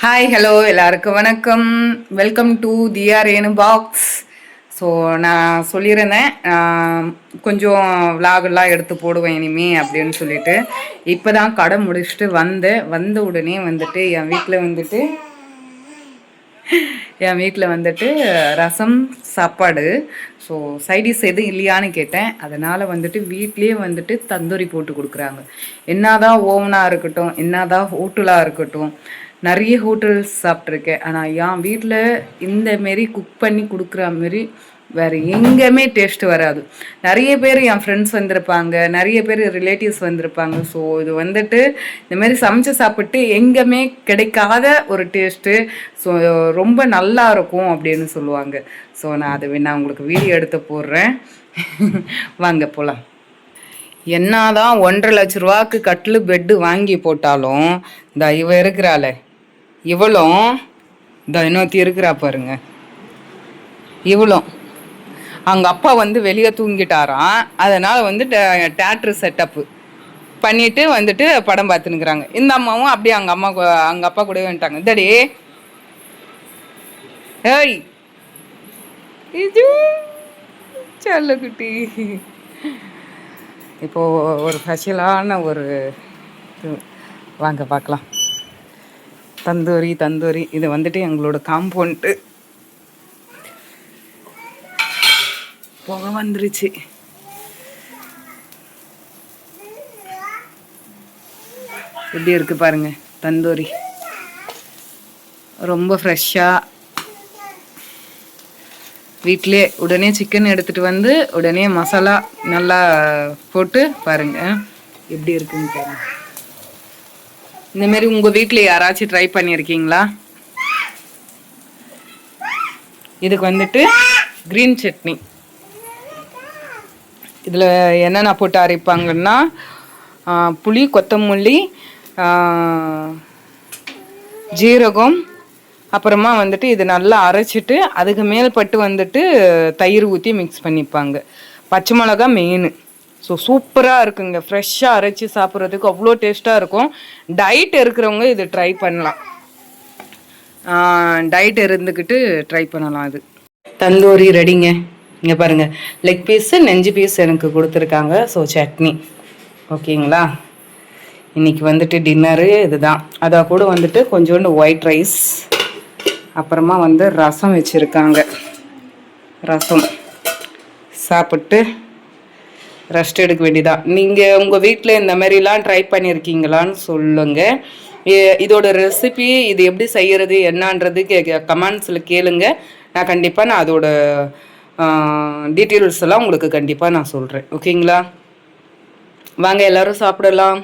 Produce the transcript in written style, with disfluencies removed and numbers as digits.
Hi hello எல்லாருக்கும் வணக்கம். Welcome to Diya Renu box. So நான் சொல்லியிருந்தேன் கொஞ்சம் விலாகெல்லாம் எடுத்து போடுவேன் இனிமே அப்படின்னு சொல்லிட்டு இப்போ தான் கடை முடிச்சுட்டு வந்த உடனே வந்துட்டு என் வீட்டில் வந்துட்டு ரசம் சாப்பாடு. ஸோ சைடிஸ் எதுவும் இல்லையான்னு கேட்டேன். அதனால் வந்துட்டு வீட்லேயே வந்துட்டு தந்தூரி போட்டு கொடுக்குறாங்க. என்னதான் ஓவனாக இருக்கட்டும், என்னதான் ஹோட்டலாக இருக்கட்டும், நிறைய ஹோட்டல்ஸ் சாப்பிட்ருக்கேன். ஆனால் என் வீட்டில் இந்தமாரி குக் பண்ணி கொடுக்குற மாரி வேறு எங்கேயுமே டேஸ்ட் வராது. நிறைய பேர் என் ஃப்ரெண்ட்ஸ் வந்திருப்பாங்க, நிறைய பேர் ரிலேட்டிவ்ஸ் வந்திருப்பாங்க. ஸோ இது வந்துட்டு இந்தமாரி சமைச்சு சாப்பிட்டு எங்கேயுமே கிடைக்காத ஒரு டேஸ்ட்டு. ஸோ ரொம்ப நல்லா இருக்கும் அப்படின்னு சொல்லுவாங்க. ஸோ நான் அதை நான் உங்களுக்கு வீடியோ எடுத்து போடுறேன். வாங்க போகலாம். என்னதான் 1,50,000 லட்ச ரூபாய்க்கு கட்டில் பெட்டு வாங்கி போட்டாலும் இந்த இவ இருக்கிறாளே இவளும் இந்த இன்னொருத்தி இருக்கிறா பாருங்க, இவளும் அவங்க அப்பா வந்து வெளியே தூங்கிட்டாராம். அதனால் வந்து தேட்ரு செட்டப்பு பண்ணிட்டு வந்துட்டு படம் பார்த்துனுக்குறாங்க. இந்த அம்மாவும் அப்படியே அவங்க அப்பா கூட வந்துட்டாங்க. இதடி ஏய் இது செல்லக்குட்டி. இப்போது ஒரு ஸ்பெஷலான ஒரு வாங்க பார்க்கலாம். தந்தூரி இது வந்துட்டு எங்களோட காம்பவுண்டு புகை வந்துருச்சு. எப்படி இருக்கு பாருங்க தந்தூரி, ரொம்ப ஃப்ரெஷ்ஷாக வீட்டிலே உடனே சிக்கன் எடுத்துகிட்டு வந்து உடனே மசாலா நல்லா போட்டு பாருங்க எப்படி இருக்குன்னு பாருங்க. இந்தமாரி உங்கள் வீட்டில் யாராச்சும் ட்ரை பண்ணியிருக்கீங்களா? இதுக்கு வந்துட்டு க்ரீன் சட்னி. இதில் என்னென்ன போட்டு அரைப்பாங்கன்னா புளி, கொத்தமல்லி, ஜீரகம், அப்புறமா வந்துட்டு இது நல்லா அரைச்சிட்டு அதுக்கு மேல்பட்டு வந்துட்டு தயிர் ஊற்றி மிக்ஸ் பண்ணிப்பாங்க. பச்சை மிளகா மெயின். ஸோ சூப்பராக இருக்குங்க. ஃப்ரெஷ்ஷாக அரைச்சி சாப்பிட்றதுக்கு அவ்வளோ டேஸ்ட்டாக இருக்கும். டயட் இருக்கிறவங்க இது ட்ரை பண்ணலாம். டயட் இருந்துக்கிட்டு ட்ரை பண்ணலாம். அது தந்தூரி ரெடிங்க. இங்கே பாருங்கள், லெக் பீஸு, நெஞ்சு பீஸ் எனக்கு கொடுத்துருக்காங்க. ஸோ சட்னி ஓகேங்களா. இன்றைக்கி வந்துட்டு டின்னரு இதுதான். அதை கூட வந்துட்டு கொஞ்சோண்டு ஒயிட் ரைஸ், அப்புறமா வந்து ரசம் வச்சுருக்காங்க. ரசம் சாப்பிட்டு ரெஸ்ட் எடுக்க வேண்டியதான். நீங்கள் உங்கள் வீட்டில் இந்த மாதிரிலாம் ட்ரை பண்ணியிருக்கீங்களான்னு சொல்லுங்கள். இதோட ரெசிபி இது எப்படி செய்கிறது என்னன்றது கமெண்ட்ஸில் கேளுங்க. நான் கண்டிப்பாக அதோட டீட்டெயில்ஸ் எல்லாம் உங்களுக்கு கண்டிப்பாக நான் சொல்கிறேன். ஓகேங்களா, வாங்க எல்லோரும் சாப்பிடலாம்.